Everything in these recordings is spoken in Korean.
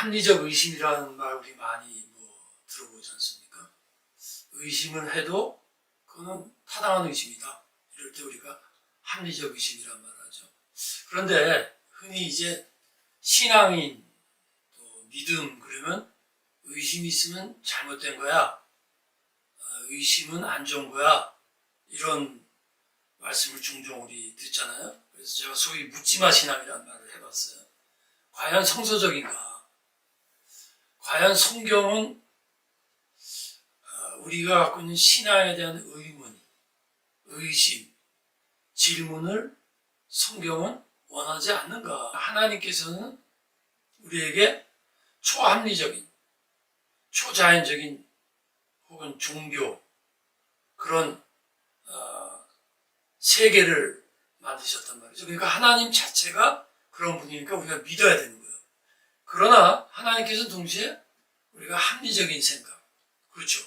합리적 의심이라는 말 우리 많이 들어보지 않습니까? 의심을 해도 그거는 타당한 의심이다. 이럴 때 우리가 합리적 의심이라는 말을 하죠. 그런데 흔히 이제 신앙인, 또 믿음 그러면 의심이 있으면 잘못된 거야. 의심은 안 좋은 거야. 이런 말씀을 종종 우리 듣잖아요. 그래서 제가 소위 묻지마 신앙이라는 말을 해봤어요. 과연 성서적인가? 과연 성경은 우리가 갖고 있는 신앙에 대한 의문, 의심, 질문을 성경은 원하지 않는가? 하나님께서는 우리에게 초합리적인, 초자연적인 혹은 종교 그런 세계를 만드셨단 말이죠. 그러니까 하나님 자체가 그런 분이니까 우리가 믿어야 되는 거예요. 그러나 하나님께서는 동시에 우리가 합리적인 생각, 그렇죠.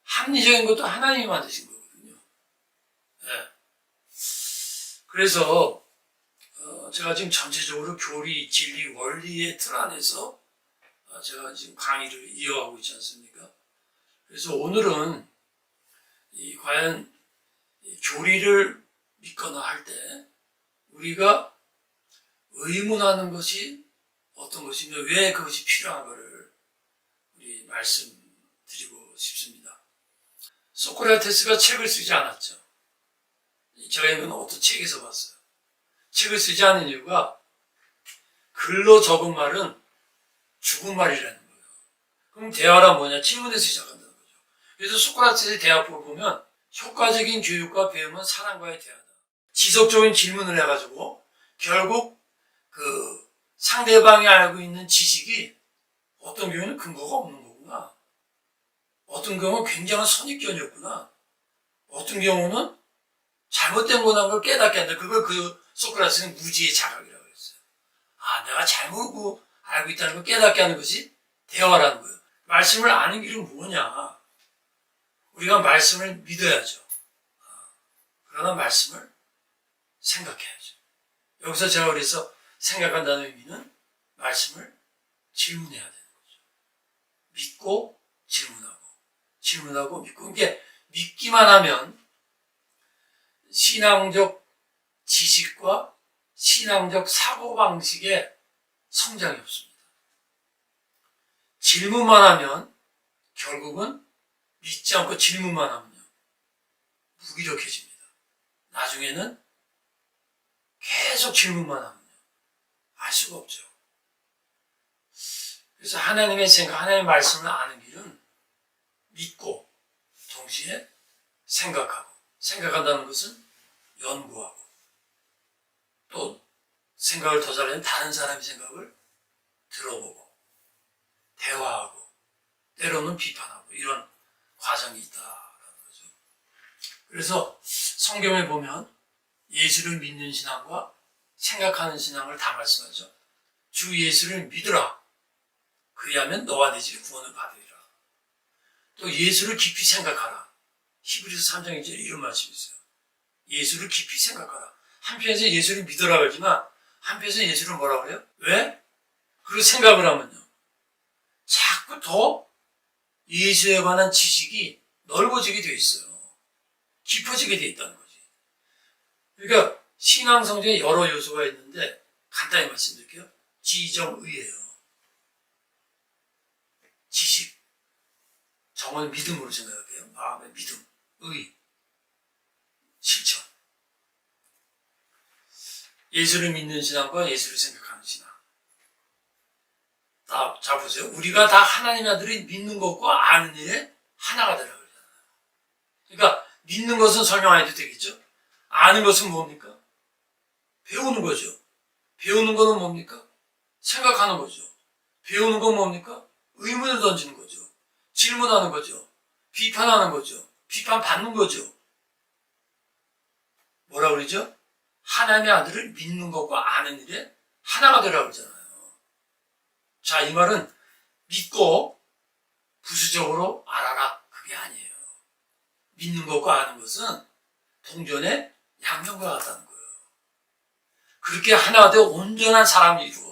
합리적인 것도 하나님이 만드신 거거든요. 네. 그래서 제가 지금 전체적으로 교리, 진리, 원리의 틀 안에서 제가 지금 강의를 이어가고 있지 않습니까? 그래서 오늘은 과연 교리를 믿거나 할 때 우리가 의문하는 것이 어떤 것이며 왜 그것이 필요한가를 우리 말씀드리고 싶습니다. 소크라테스가 책을 쓰지 않았죠. 제가 이건 어떤 책에서 봤어요. 책을 쓰지 않은 이유가 글로 적은 말은 죽은 말이라는 거예요. 그럼 대화란 뭐냐? 질문에서 시작한다는 거죠. 그래서 소크라테스의 대화법을 보면 효과적인 교육과 배움은 사람과의 대화다. 지속적인 질문을 해가지고 결국 그 상대방이 알고 있는 지식이 어떤 경우는 근거가 없는 거구나. 어떤 경우는 굉장한 선입견이었구나. 어떤 경우는 잘못된 거라는 걸 깨닫게 한다. 그걸 그 소크라테스는 무지의 자각이라고 했어요. 내가 잘못 알고 있다는 걸 깨닫게 하는 것이 대화라는 거예요. 말씀을 아는 길은 뭐냐? 우리가 말씀을 믿어야죠. 그러나 말씀을 생각해야죠. 여기서 제가 그래서 생각한다는 의미는 말씀을 질문해야 되는 거죠. 믿고 질문하고, 질문하고 믿고. 이게 믿기만 하면 신앙적 지식과 신앙적 사고방식에 성장이 없습니다. 질문만 하면 결국은 믿지 않고 질문만 하면요. 무기력해집니다. 나중에는 계속 질문만 하면요. 알 수가 없죠. 그래서 하나님의 생각, 하나님의 말씀을 아는 길은 믿고 동시에 생각하고, 생각한다는 것은 연구하고, 또 생각을 더 잘하면 다른 사람의 생각을 들어보고, 대화하고, 때로는 비판하고, 이런 과정이 있다라는 거죠. 그래서 성경에 보면 예수를 믿는 신앙과 생각하는 신앙을 다 말씀하죠. 주 예수를 믿으라. 그리하면 너와 내 집이 구원을 받으리라. 또 예수를 깊이 생각하라. 히브리서 3장 1절에 이런 말씀이 있어요. 예수를 깊이 생각하라. 한편에서 예수를 믿으라 그러지만 한편에서 예수를 뭐라 그래요? 왜? 그리고 생각을 하면요. 자꾸 더 예수에 관한 지식이 넓어지게 되어 있어요. 깊어지게 되어 있다는 거지. 그러니까 신앙 성경에 여러 요소가 있는데 간단히 말씀드릴게요. 지정의예요. 지식. 정은 믿음으로 생각할게요. 마음의 믿음. 의. 실천. 예수를 믿는 신앙과 예수를 생각하는 신앙. 자 보세요. 우리가 다 하나님의 아들이 믿는 것과 아는 일에 하나가 되라고 그러잖아요. 그러니까 믿는 것은 설명 안 해도 되겠죠? 아는 것은 뭡니까? 배우는 거죠. 배우는 거는 뭡니까? 생각하는 거죠. 배우는 건 뭡니까? 의문을 던지는 거죠. 질문하는 거죠. 비판하는 거죠. 비판받는 거죠. 뭐라 그러죠? 하나님의 아들을 믿는 것과 아는 일에 하나가 되라고 그러잖아요. 자, 이 말은 믿고 부수적으로 알아라. 그게 아니에요. 믿는 것과 아는 것은 동전의 양면과 같다는 거예요. 그렇게 하나가 되어 온전한 사람이 이루어져요.